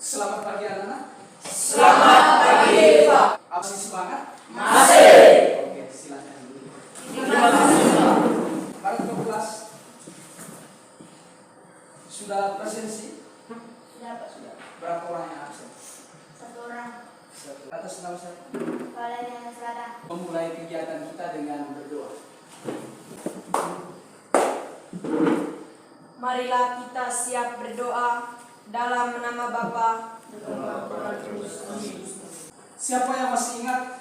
Selamat pagi anak-anak. Selamat pagi, Pak. Masih semangat? Masih. Oke, silakan dulu. Terima kasih, Pak. Para kelas sudah presensi? Sudah, Pak, sudah. Berapa orang yang absen? 1 orang. Satu. Atas nama siapa? Kepala yang selatan. Memulai kegiatan kita dengan berdoa. Marilah kita siap berdoa dalam nama Bapa. Siapa yang masih ingat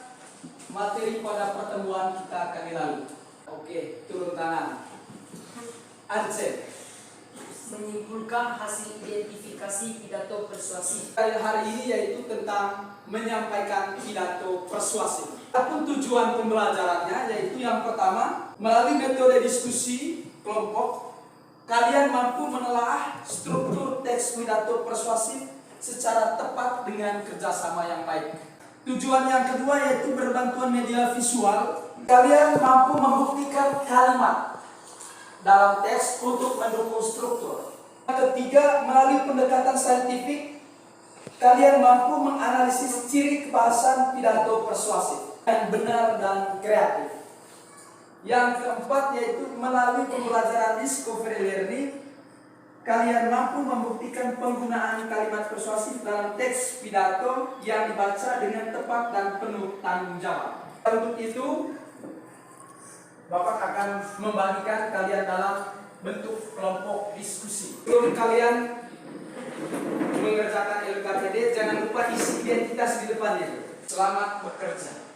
materi pada pertemuan kita kali lalu? Oke, turun tangan. Aceh. Menyimpulkan hasil identifikasi pidato persuasif. Hari ini yaitu tentang menyampaikan pidato persuasif. Adapun tujuan pembelajarannya yaitu yang pertama, melalui metode diskusi kelompok, kalian mampu menelaah struktur teks pidato persuasif secara tepat dengan kerjasama yang baik. Tujuan yang kedua yaitu berbantuan media visual, kalian mampu membuktikan kalimat dalam teks untuk mendukung struktur. Yang ketiga, melalui pendekatan saintifik, kalian mampu menganalisis ciri kebahasan pidato persuasif yang benar dan kreatif. Yang keempat yaitu melalui pembelajaran discovery learning, kalian mampu membuktikan penggunaan kalimat persuasif dalam teks pidato yang dibaca dengan tepat dan penuh tanggung jawab. Untuk itu, Bapak akan membagikan kalian dalam bentuk kelompok diskusi. Sebelum kalian mengerjakan LKPD, jangan lupa isi identitas di depannya. Selamat bekerja.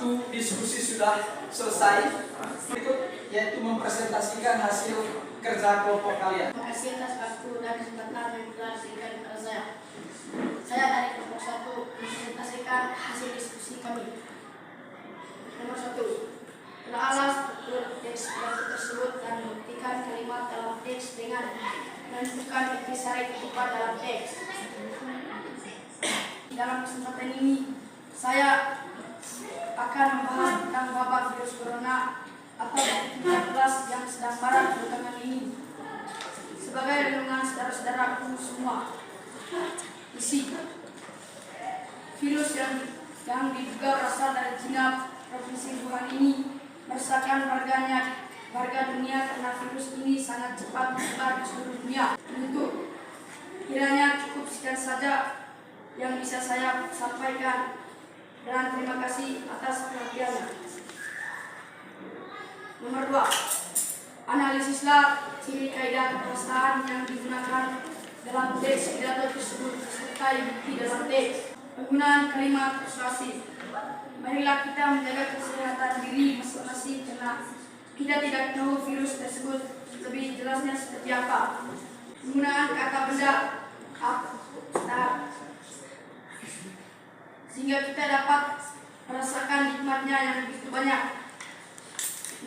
Itu diskusi sudah selesai. Berikut yaitu mempresentasikan hasil kerja kelompok kalian. Terima kasih atas waktu dan kesempatan yang telah diberikan kepada saya. Saya dari kelompok 1 mempresentasikan hasil diskusi kami. Nomor 1. Telahlah struktur teks pidato tersebut dan membuktikan kalimat dalam teks dengan menentukan intisari ketupat dalam teks. Dalam kesempatan ini, saya akan membahas tentang wabah virus corona atau COVID-19 yang sedang marak belakangan ini. Sebagai renungan saudara-saudaraku semua, isi virus yang diduga berasal dari Cina, provinsi Wuhan ini meresahkan warga dunia karena virus ini sangat cepat menyebar di seluruh dunia. Untuk kiranya cukup sekian saja yang bisa saya sampaikan, dan terima kasih atas perhatiannya. Nomor 2. Analisislah ciri kaidah kepestaan yang digunakan dalam teks pidato tersebut serta bukti dalam teks. Penggunaan kalimat persuasif. Marilah kita menjaga kesehatan diri masing-masing karena kita tidak tahu virus tersebut lebih jelasnya seperti apa. Penggunaan kata benda sehingga kita dapat merasakan nikmatnya yang begitu banyak.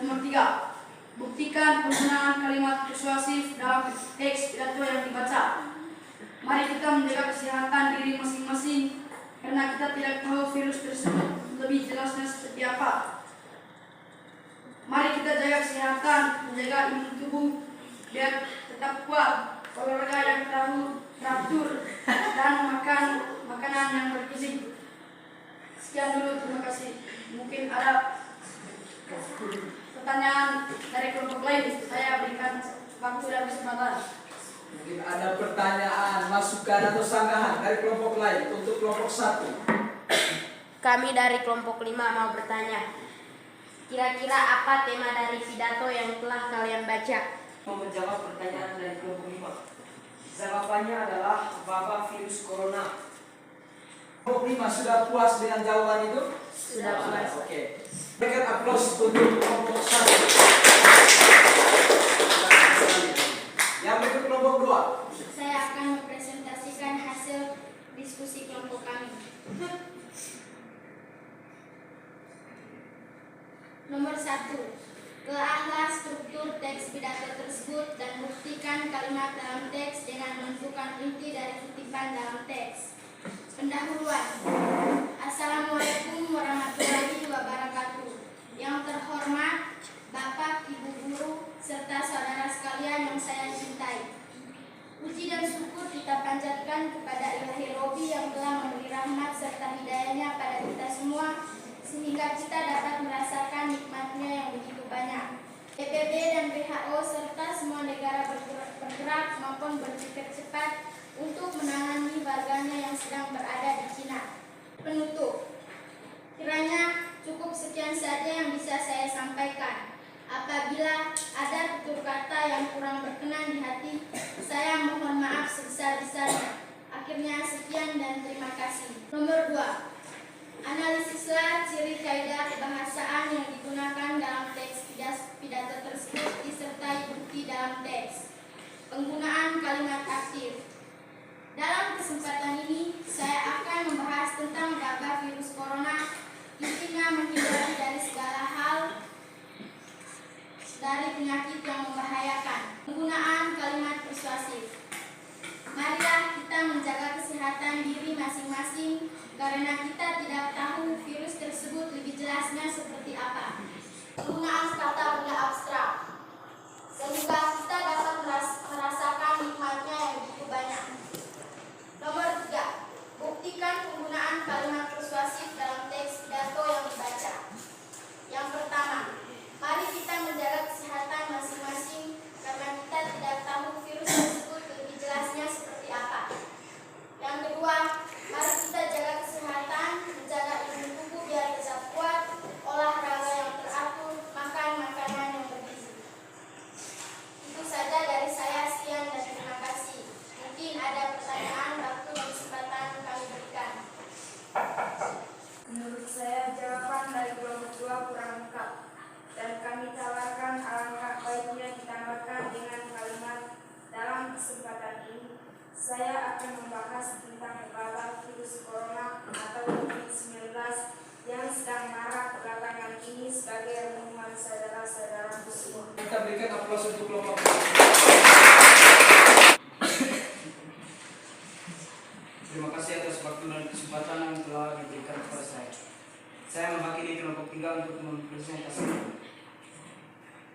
Nomor 3. Buktikan penggunaan kalimat persuasif dalam teks pidato yang dibaca. Mari kita menjaga kesehatan diri masing-masing karena kita tidak tahu virus tersebut lebih jelasnya seperti apa. Mari kita jaga kesehatan, menjaga imun tubuh biar tetap kuat, olahraga yang teratur, dan makan makanan yang bergizi. Sekian dulu, terima kasih. Mungkin ada pertanyaan dari kelompok lain, saya berikan waktu dan kesempatan. Mungkin ada pertanyaan, masukan atau sanggahan dari kelompok lain untuk kelompok 1. Kami dari kelompok 5 mau bertanya. Kira-kira apa tema dari pidato yang telah kalian baca? Mau menjawab pertanyaan dari kelompok 5. Jawabannya adalah wabah virus corona. Kelompok 5 sudah puas dengan jawaban itu? Sudah puas. Oke. Berikan aplaus untuk kelompok 1. Yang berikut kelompok 2. Saya akan mempresentasikan hasil diskusi kelompok kami. Nomor 1. Telahlah struktur teks pidato tersebut dan buktikan kalimat dalam teks dengan menentukan inti dari kutipan dalam teks. Pendahuluan. Assalamualaikum warahmatullahi wabarakatuh. Yang terhormat Bapak, Ibu guru, serta saudara sekalian yang saya kita panjatkan kepada Ilahi Robi yang telah memberi rahmat serta hidayahnya pada kita semua, sehingga kita dapat merasakan nikmatnya yang begitu banyak. PBB dan WHO serta semua negara bergerak maupun berpikir cepat untuk menangani warganya yang sedang berada di Cina. Penutup, kiranya cukup sekian saja yang bisa saya sampaikan. Apabila ada tutur kata yang kurang berkenan di hati, saya mohon maaf sebesar-besarnya. Akhirnya sekian dan terima kasih. Nomor 2. Analisislah ciri kaidah kebahasaan yang digunakan dalam teks pidato tersebut disertai bukti dalam teks. Penggunaan kalimat aktif. Dalam kesempatan ini, saya akan membahas tentang wabah virus corona, intinya menghindari dari segala hal dari penyakit yang membahayakan. Penggunaan kalimat persuasif. Marilah kita menjaga kesehatan diri masing-masing karena kita tidak tahu virus tersebut lebih jelasnya seperti apa. Penggunaan kata benda abstrak sehingga kita dapat merasakan nikmatnya yang begitu banyak. Nomor 3. Buktikan penggunaan kalimat persuasif dalam teks pidato yang dibaca. Yang pertama, mari kita menjaga kesehatan masing-masing karena kita tidak tahu virus tersebut lebih jelasnya seperti apa. Yang kedua, mari kita jaga kesehatan, menjaga imun tubuh biar tetap kuat, olahraga yang teratur, makan makanan yang bergizi. Itu saja dari saya, sekian dan terima kasih. Mungkin ada pertanyaan waktu dan kesempatan kami berikan. Menurut saya jawaban dari kelompok 2 kurang lengkap dan kami tawarkan alangkah baiknya ditambahkan dengan kalimat dalam kesempatan ini. Saya akan membahas tentang wabah virus corona atau COVID-19 yang sedang marak belakangan ini sebagai renungan saudara-saudaraku semua. Kita berikan aplaus untuk kelompok. Terima kasih atas waktu dan kesempatan yang telah diberikan kepada saya. Saya mewakili kelompok 3 untuk mempresentasikan.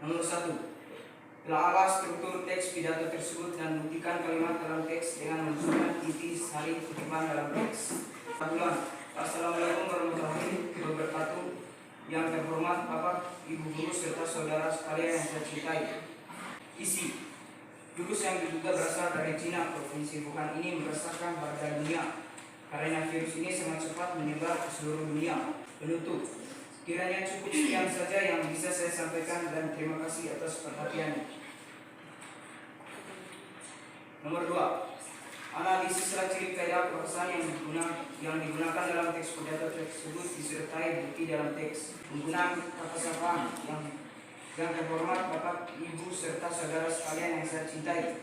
Nomor 1. Telaah struktur teks pidato tersebut dan buktikan kalimat dalam teks dengan menunjukkan inti sari kutipan dalam teks. Assalamualaikum warahmatullahi wabarakatuh. Yang terhormat Bapak, Ibu Guru serta saudara sekalian yang saya cintai. Isi. Virus yang diduga berasal dari Cina, provinsi Wuhan ini meresahkan warga dunia karena virus ini sangat cepat menyebar ke seluruh dunia. Penutup. Kiranya cukup sekian saja yang bisa saya sampaikan dan terima kasih atas perhatiannya. Nomor 2. Analisislah ciri kaidah kebahasaan yang digunakan dalam teks pidato tersebut disertai bukti dalam teks. Penggunaan kata sapaan yang terhormat Bapak, Ibu serta saudara sekalian yang saya cintai.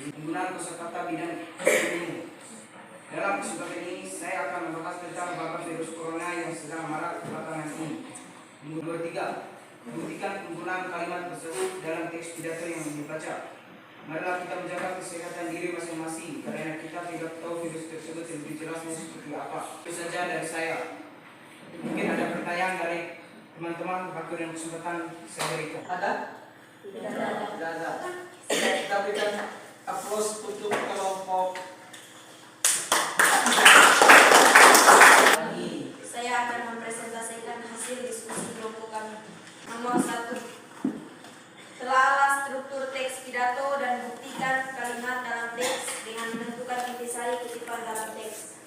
Penggunaan kosakata bidang ilmu. Dalam kesempatan ini saya akan membahas tentang wabah virus corona yang sedang marak belakangan ini. Nomor 3. Buktikan penggunaan kalimat tersebut dalam teks pidato yang dibaca. Marilah kita menjaga kesehatan diri masing-masing karena kita tidak tahu virus tersebut lebih jelasnya seperti apa. Itu saja dari saya. Mungkin ada pertanyaan dari teman-teman, waktu dan kesempatan saya berikan. Ada? Tidak ada. Kita berikan aplaus untuk kelompok. Saya akan mempresentasikan hasil diskusi kelompok kami. Nomor 1. Telaah struktur teks pidato dan buktikan kalimat dalam teks dengan menentukan intisari kutipan dalam teks.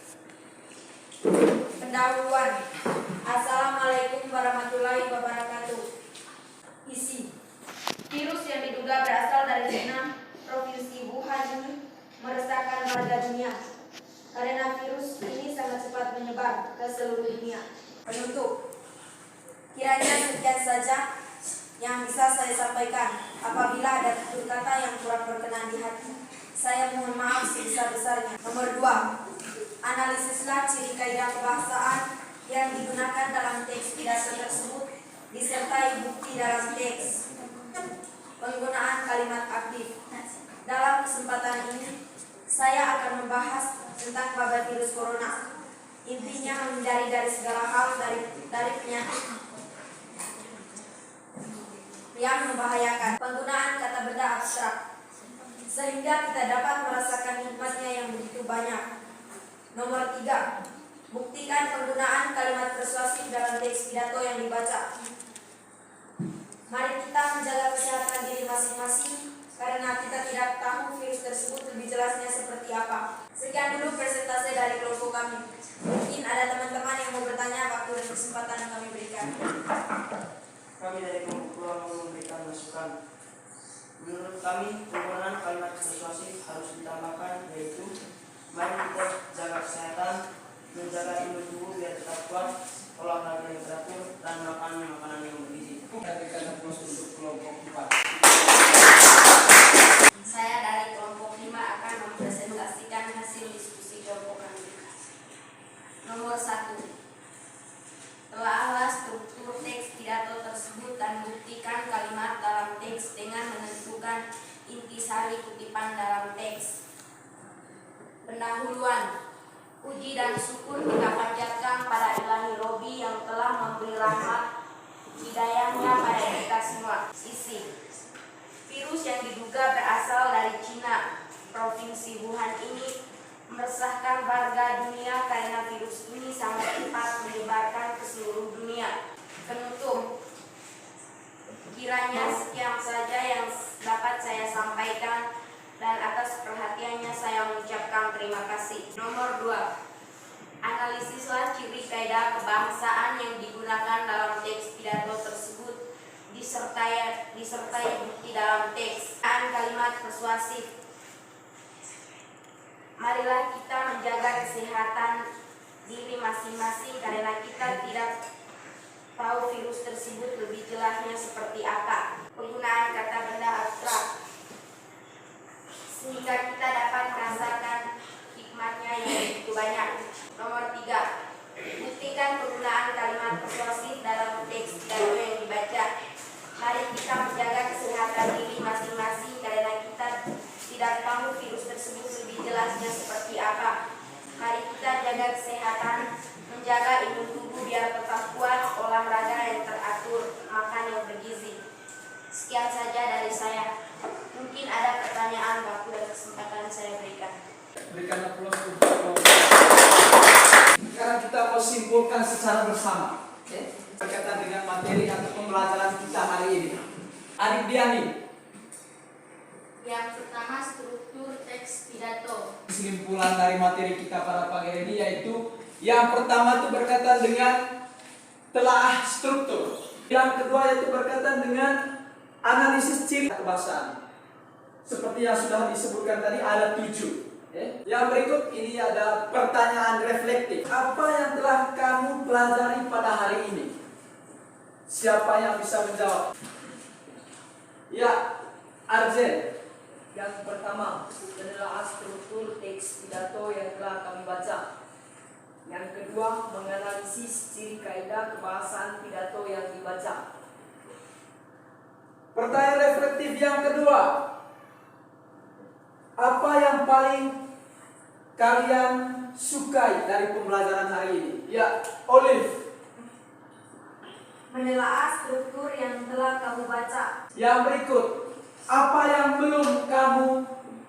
Pendahuluan. Assalamualaikum warahmatullahi wabarakatuh. Isi. Virus yang diduga berasal dari China, provinsi Wuhan ini meresahkan warga dunia karena virus ini sangat cepat menyebar ke seluruh dunia. Penutup. Kiranya sekian saja yang bisa saya sampaikan. Apabila ada tutur kata yang kurang berkenan di hati, saya mohon maaf sebesar-besarnya. Nomor 2. Analisislah ciri kaidah kebahasaan yang digunakan dalam teks pidato tersebut disertai bukti dalam teks. Penggunaan kalimat aktif. Dalam kesempatan ini, saya akan membahas tentang wabah virus corona. Intinya menghindari dari segala hal dari penyakit yang membahayakan. Penggunaan kata benda abstrak sehingga kita dapat merasakan nikmatnya yang begitu banyak. Nomor 3, buktikan penggunaan kalimat persuasif dalam teks pidato yang dibaca. Mari kita menjaga kesehatan diri masing-masing karena kita tidak tahu virus tersebut lebih jelasnya seperti apa. Sekian dulu presentasi dari kelompok kami. Mungkin ada teman-teman yang mau bertanya, waktu dan kesempatan yang kami berikan. Kami dari kelompok 2 mau memberikan masukan. Menurut kami, penggunaan kalimat persuasif harus ditambahkan, yaitu mari kita jaga kesehatan, menjaga imun tubuh biar tetap kuat, olahraga yang teratur, dan makan makanan yang bergizi. Berikan aplaus untuk kelompok 4. Saya dari kelompok 5 akan mempresentasikan hasil diskusi kelompok kami. Nomor 1. Telahlah struktur teks pidato tersebut dan buktikan kalimat dalam teks dengan menentukan intisari kutipan dalam teks. Pendahuluan. Puji dan syukur kita panjatkan pada Ilahi Robi yang telah memberi rahmat hidayahnya pada kita semua. Isi. Virus yang diduga berasal dari Cina, Provinsi Wuhan ini meresahkan warga dunia karena virus ini sangat cepat menyebarkan ke seluruh dunia. Penutup. Kiranya sekian saja yang dapat saya sampaikan dan atas perhatiannya saya mengucapkan terima kasih. Nomor 2. Analisislah ciri kaidah kebangsaan yang digunakan dalam teks pidato tersebut disertai bukti dalam teks dan kalimat persuasif. Marilah kita menjaga kesehatan diri masing-masing karena kita tidak tahu virus tersebut lebih jelasnya seperti apa. Penggunaan kata benda abstrak sehingga kita dapat merasakan hikmatnya yang begitu banyak. Nomor 3. Buktikan penggunaan kalimat persuasif dalam teks pidato yang dibaca. Mari kita menjaga kesehatan diri masing-masing karena kita tidak tahu virus tersebut lebih jelasnya seperti apa. Mari kita jaga kesehatan, menjaga imun tubuh biar tetap kuat, olahraga yang teratur, makan yang bergizi. Sekian saja dari saya. Mungkin ada pertanyaan, waktu dan kesempatan saya berikan. Berikan aplaus untuk kelompok. Sekarang kita mau simpulkan secara bersama berkaitan dengan materi atau pembelajaran kita hari ini. Adik Diani. Yang pertama, struktur teks pidato. Kesimpulan dari materi kita pada pagi ini yaitu yang pertama itu berkaitan dengan telaah struktur. Yang kedua yaitu berkaitan dengan analisis ciri kebahasaan. Seperti yang sudah disebutkan tadi ada 7. Yang berikut ini ada pertanyaan reflektif. Apa yang telah kamu pelajari pada hari ini? Siapa yang bisa menjawab? Ya, Arjen. Yang pertama, menelaah struktur teks pidato yang telah kami baca. Yang kedua, menganalisis ciri kaidah kebahasaan pidato yang dibaca. Pertanyaan reflektif yang kedua. Apa yang paling kalian sukai dari pembelajaran hari ini? Ya, Olive. Menelaah struktur yang telah kamu baca. Yang berikut, apa yang belum kamu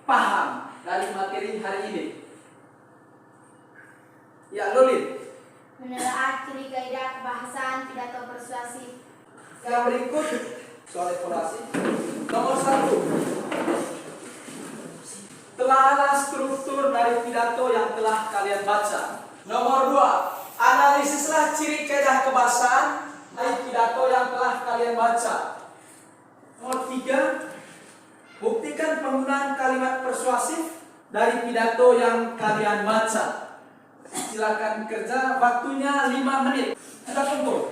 paham dari materi hari ini? Ya, Lolin. Menelaah ciri kaidah kebahasaan pidato persuasif. Yang berikut, soal evaluasi. Nomor 1. Telahlah struktur dari pidato yang telah kalian baca. Nomor 2. Analisislah ciri kaidah kebahasaan dari pidato yang telah kalian baca. Nomor 3. Buktikan penggunaan kalimat persuasif dari pidato yang kalian baca. Silakan kerja, waktunya 5 menit. Kita kumpul.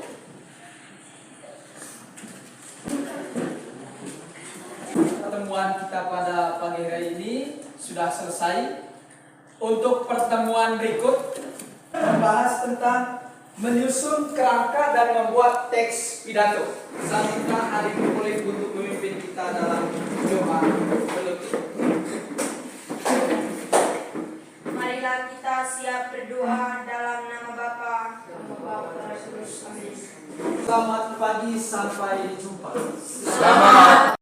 Pertemuan kita pada pagi hari ini sudah selesai. Untuk pertemuan berikut membahas tentang menyusun kerangka dan membuat teks pidato. Selanjutnya adik boleh untuk memimpin kita dalam doa penutup. Marilah kita siap berdoa dalam nama Bapa. Selamat pagi, sampai jumpa. Selamat